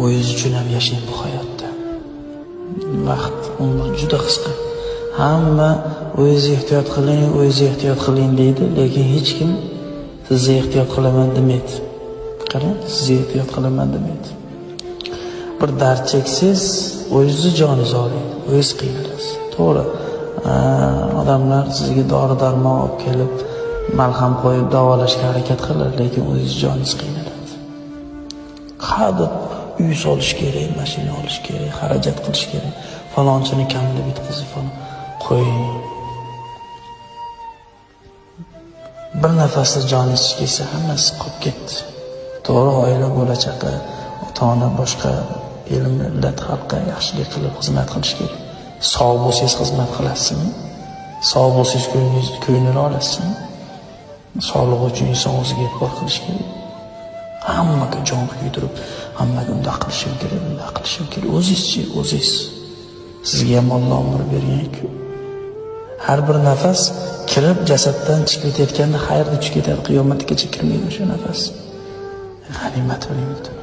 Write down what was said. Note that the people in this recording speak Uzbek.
o'zingiz uchun ham yashang bu hayotda. Vaqt umr juda qisqa. Hamma o'zingiz ehtiyot qiling deydi, lekin hech kim sizni ehtiyot qilaman demaydi. Qarang, sizni ehtiyot qilaman demaydi. Bir dard cheksiz, o'zingizni joningizni oling, o'zingiz qiynalasiz. To'g'ri. Odamlar sizga dori-darmon olib kelib, malham qo'yib davolashga harakat qiladi, lekin o'zingiz joningiz qiynaladi. Qadib uy solish kerak, mashina olish kerak, xarajat qilish kerak. Falonchini kamida bitkazib falan qo'ying. Bir nafasda joningiz kelsa, hammasi qolib ketdi. To'g'ri, oila, bola-chaqa, ota-ona, boshqa el millat xalqqa yaxshilik qilib xizmat qilish kerak. Sog' bo'lsangiz xizmat qilasizmi? Sog' bo'lsangiz ko'ngilni olasizmi? Sog'liq uchun inson o'ziga e'tibor qilish kerak. Hammaga jon kuydirib, hammaga bunday qilishim kerak. O'zingizchi, o'zingiz. Sizga ham Alloh umr bergan-ku. Har bir nafas kirib jasaddan chiqib ketayotganda xayrga tushib ketadi, qiyomatgacha kirmaydi o'sha nafas. G'animat biling.